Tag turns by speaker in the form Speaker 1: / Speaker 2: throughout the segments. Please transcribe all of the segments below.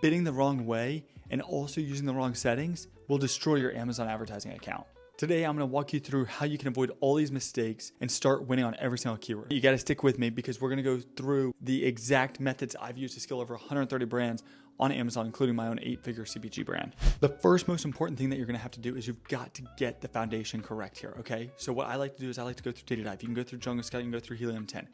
Speaker 1: bidding the wrong way and also using the wrong settings will destroy your Amazon advertising account. Today, I'm going to walk you through how you can avoid all these mistakes and start winning on every single keyword. You got to stick with me because we're going to go through the exact methods I've used to scale over 130 brands on Amazon, including my own 8-figure CPG brand. The first most important thing that you're going to have to do is you've got to get the foundation correct here, okay? So what I like to do is I like to go through Data Dive. You can go through Jungle Scout, you can go through Helium 10.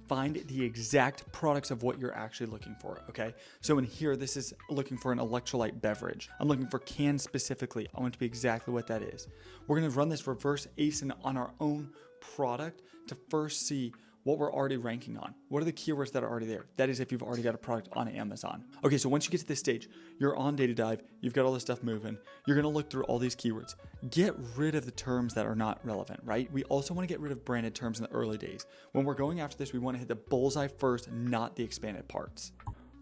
Speaker 1: Find the exact products of what you're actually looking for, okay? So in here, this is looking for an electrolyte beverage. I'm looking for cans specifically. I want it to be exactly what that is. We're gonna run this reverse ASIN on our own product to first see what we're already ranking on. What are the keywords that are already there? That is if you've already got a product on Amazon. Okay, so once you get to this stage, you're on Data Dive, you've got all this stuff moving, you're gonna look through all these keywords. Get rid of the terms that are not relevant, right? We also wanna get rid of branded terms in the early days. When we're going after this, we wanna hit the bullseye first, not the expanded parts.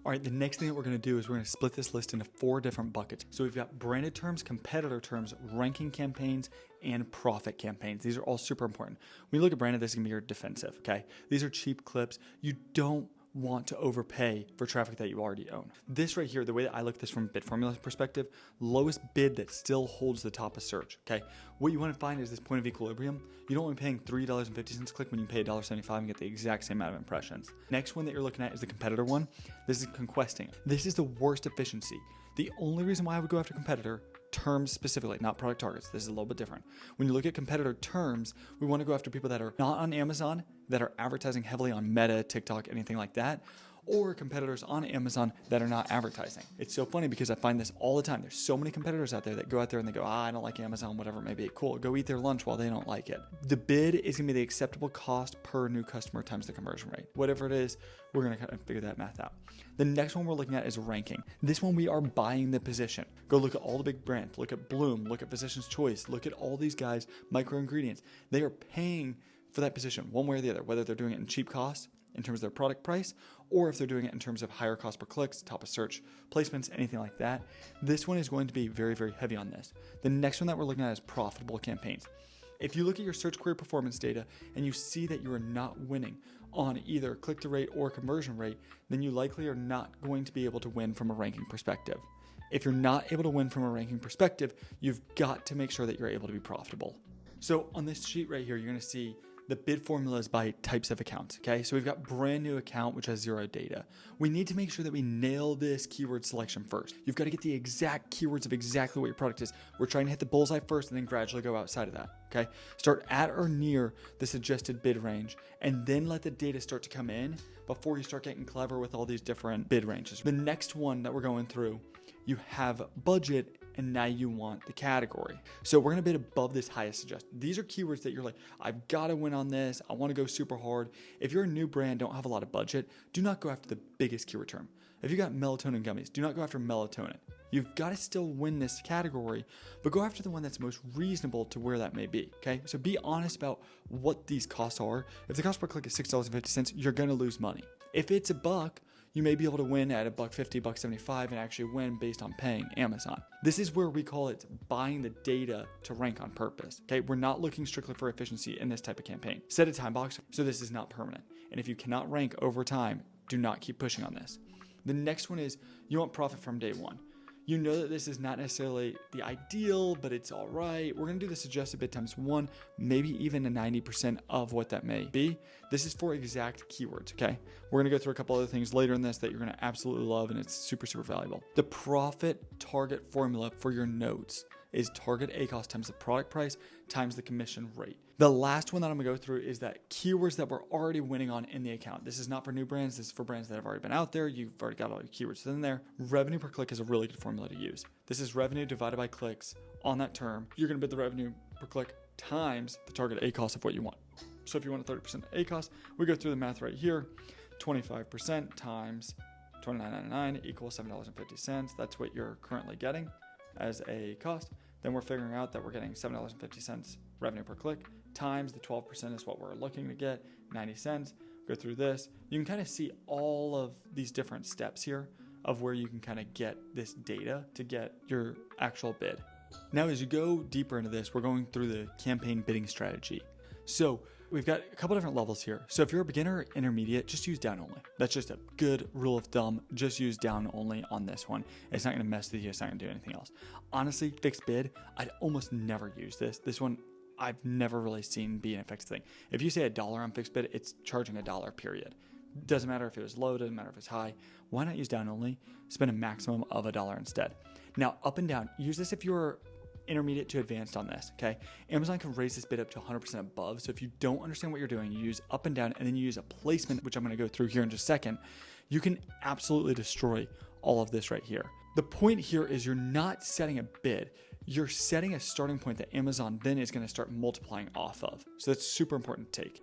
Speaker 1: All right, the next thing that we're gonna do is we're gonna split this list into 4 different buckets. So we've got branded terms, competitor terms, ranking campaigns, and profit campaigns. These are all super important. When you look at branded, this is gonna be your defensive, okay? These are cheap clips. You don't want to overpay for traffic that you already own. This right here, the way that I look at this from a bid formula perspective, lowest bid that still holds the top of search, okay? What you want to find is this point of equilibrium. You don't want to be paying $3.50 a click when you pay $1.75 and get the exact same amount of impressions. Next one that you're looking at is the competitor one. This is conquesting. This is the worst efficiency. The only reason why I would go after competitor terms specifically, not product targets. This is a little bit different. When you look at competitor terms, we want to go after people that are not on Amazon, that are advertising heavily on Meta, TikTok, anything like that, or competitors on Amazon that are not advertising. It's so funny because I find this all the time. There's so many competitors out there that go out there and they go, I don't like Amazon, whatever it may be. Cool, go eat their lunch while they don't like it. The bid is gonna be the acceptable cost per new customer times the conversion rate. Whatever it is, we're gonna kind of figure that math out. The next one we're looking at is ranking. This one we are buying the position. Go look at all the big brands, look at Bloom, look at Physician's Choice, look at all these guys, micro ingredients. They are paying for that position one way or the other, whether they're doing it in cheap cost, in terms of their product price, or if they're doing it in terms of higher cost per clicks, top of search placements, anything like that. This one is going to be very, very heavy on this. The next one that we're looking at is profitable campaigns. If you look at your search query performance data and you see that you are not winning on either click-through rate or conversion rate, then you likely are not going to be able to win from a ranking perspective. If you're not able to win from a ranking perspective, you've got to make sure that you're able to be profitable. So on this sheet right here, you're going to see the bid formulas by types of accounts, okay? So we've got brand new account, which has 0 data. We need to make sure that we nail this keyword selection first. You've got to get the exact keywords of exactly what your product is. We're trying to hit the bullseye first and then gradually go outside of that, okay? Start at or near the suggested bid range and then let the data start to come in before you start getting clever with all these different bid ranges. The next one that we're going through, you have budget and now you want the category. So we're gonna bid above this highest suggested. These are keywords that you're like, I've gotta win on this. I wanna go super hard. If you're a new brand, don't have a lot of budget, do not go after the biggest keyword term. If you got melatonin gummies, do not go after melatonin. You've gotta still win this category, but go after the one that's most reasonable to where that may be, okay? So be honest about what these costs are. If the cost per click is $6.50, you're gonna lose money. If it's $1, you may be able to win at $1.50, $1.75 and actually win based on paying Amazon. This is where we call it buying the data to rank on purpose, okay? We're not looking strictly for efficiency in this type of campaign. Set a time box so this is not permanent. And if you cannot rank over time, do not keep pushing on this. The next one is you want profit from day one. You know that this is not necessarily the ideal, but it's all right. We're gonna do the suggested bid times 1, maybe even a 90% of what that may be. This is for exact keywords, okay? We're gonna go through a couple other things later in this that you're gonna absolutely love and it's super, super valuable. The profit target formula for your notes is target ACoS times the product price times the commission rate. The last one that I'm gonna go through is that keywords that we're already winning on in the account. This is not for new brands, this is for brands that have already been out there. You've already got all your keywords in there. Revenue per click is a really good formula to use. This is revenue divided by clicks on that term. You're gonna bid the revenue per click times the target ACoS of what you want. So if you want a 30% ACoS, we go through the math right here. 25% times $29.99 equals $7.50. That's what you're currently getting as a cost. Then we're figuring out that we're getting $7.50 revenue per click times the 12% is what we're looking to get, 90 cents. Go through this. You can kind of see all of these different steps here of where you can kind of get this data to get your actual bid. Now, as you go deeper into this, we're going through the campaign bidding strategy. So We've got a couple different levels here. So if you're a beginner or intermediate, just use down only. That's just a good rule of thumb. Just use down only on this one. It's not going to mess with you. It's not going to do anything else. Honestly, fixed bid, I'd almost never use this. This one, I've never really seen be an effective thing. If you say $1 on fixed bid, it's charging $1, period. Doesn't matter if it was low, doesn't matter if it's high. Why not use down only? Spend a maximum of $1 instead. Now, up and down, use this if you're intermediate to advanced on this, okay? Amazon can raise this bid up to 100% above. So if you don't understand what you're doing, you use up and down, and then you use a placement, which I'm going to go through here in just a second. You can absolutely destroy all of this right here. The point here is you're not setting a bid. You're setting a starting point that Amazon then is going to start multiplying off of. So that's super important to take.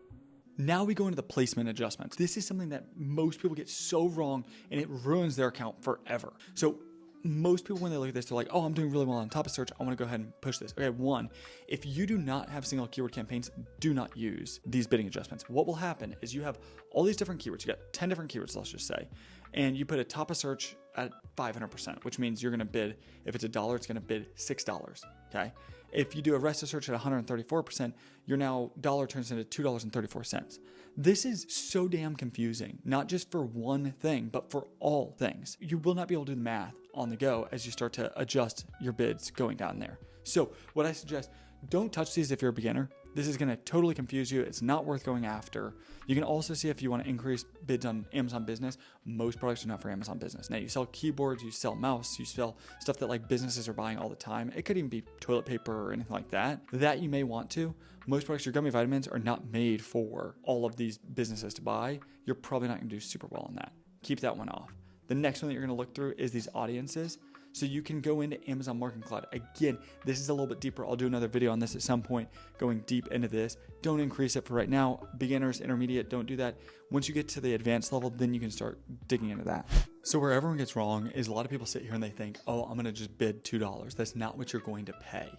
Speaker 1: Now we go into the placement adjustments. This is something that most people get so wrong, and it ruins their account forever. So most people, when they look at this, they're like, oh, I'm doing really well on top of search. I want to go ahead and push this. Okay, one, if you do not have single keyword campaigns, do not use these bidding adjustments. What will happen is you have all these different keywords. You got 10 different keywords, let's just say, and you put a top of search at 500%, which means you're going to bid, if it's $1, it's going to bid $6, okay? If you do a rest of search at 134%, your now dollar turns into $2.34. This is so damn confusing, not just for one thing, but for all things. You will not be able to do the math on the go as you start to adjust your bids going down there. So what I suggest, don't touch these if you're a beginner. This is going to totally confuse you. It's not worth going after. You can also see if you want to increase bids on Amazon Business. Most products are not for Amazon Business. Now you sell keyboards, you sell mouse, you sell stuff that like businesses are buying all the time. It could even be toilet paper or anything like that. That you may want to. Most products, your gummy vitamins, are not made for all of these businesses to buy. You're probably not going to do super well on that. Keep that one off. The next one that you're going to look through is these audiences. So you can go into Amazon Marketing Cloud. Again, this is a little bit deeper. I'll do another video on this at some point, going deep into this. Don't increase it for right now. Beginners, intermediate, don't do that. Once you get to the advanced level, then you can start digging into that. So where everyone gets wrong is a lot of people sit here and they think, oh, I'm going to just bid $2. That's not what you're going to pay.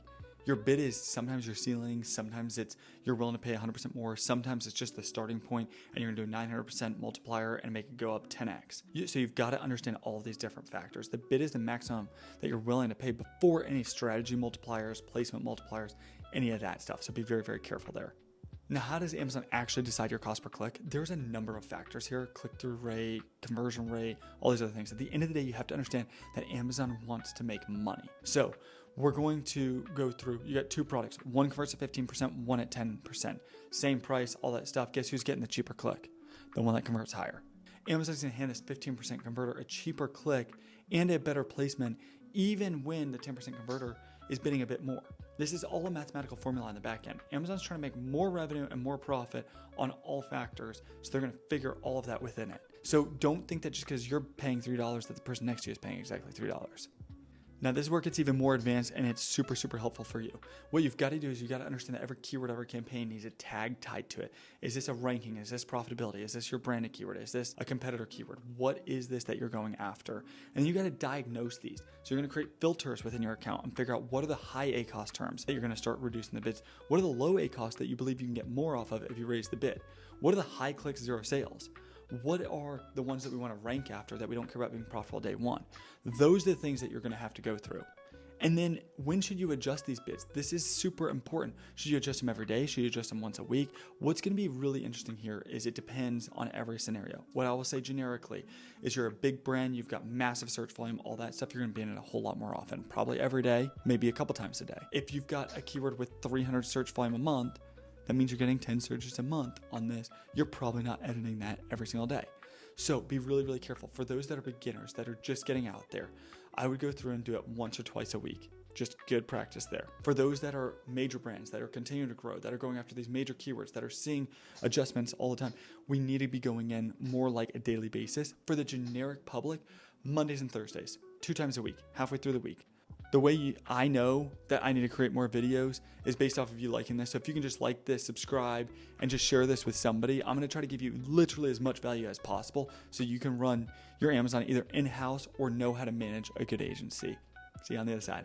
Speaker 1: Your bid is sometimes your ceiling, sometimes it's you're willing to pay 100% more, sometimes it's just the starting point and you're gonna do a 900% multiplier and make it go up 10x. So you've got to understand all of these different factors. The bid is the maximum that you're willing to pay before any strategy multipliers, placement multipliers, any of that stuff. So be very, very careful there. Now, how does Amazon actually decide your cost per click? There's a number of factors here: click-through rate, conversion rate, all these other things. At the end of the day, you have to understand that Amazon wants to make money. So we're going to go through, you got two products. One converts at 15%, one at 10%. Same price, all that stuff. Guess who's getting the cheaper click? The one that converts higher. Amazon's gonna hand this 15% converter a cheaper click and a better placement, even when the 10% converter is bidding a bit more. This is all a mathematical formula on the back end. Amazon's trying to make more revenue and more profit on all factors, so they're gonna figure all of that within it. So don't think that just because you're paying $3 that the person next to you is paying exactly $3. Now this is where it gets even more advanced, and it's super, super helpful for you. What you've got to do is you've got to understand that every keyword, every campaign needs a tag tied to it. Is this a ranking? Is this profitability? Is this your branded keyword? Is this a competitor keyword? What is this that you're going after? And you got to diagnose these. So you're going to create filters within your account and figure out what are the high ACoS terms that you're going to start reducing the bids. What are the low ACoS that you believe you can get more off of if you raise the bid? What are the high clicks, zero sales? What are the ones that we want to rank after that we don't care about being profitable day one? Those are the things that you're going to have to go through. And then when should you adjust these bids? This is super important. Should you adjust them every day? Should you adjust them once a week? What's going to be really interesting here is it depends on every scenario. What I will say generically is you're a big brand, you've got massive search volume, all that stuff, you're going to be in it a whole lot more often, probably every day, maybe a couple times a day. If you've got a keyword with 300 search volume a month, that means you're getting 10 searches a month on this. You're probably not editing that every single day. So be really, really careful. For those that are beginners, that are just getting out there, I would go through and do it once or twice a week. Just good practice there. For those that are major brands, that are continuing to grow, that are going after these major keywords, that are seeing adjustments all the time, we need to be going in more like a daily basis. For the generic public, Mondays and Thursdays, 2 times a week, halfway through the week. The way I know that I need to create more videos is based off of you liking this. So if you can just like this, subscribe, and just share this with somebody, I'm going to try to give you literally as much value as possible so you can run your Amazon either in-house or know how to manage a good agency. See you on the other side.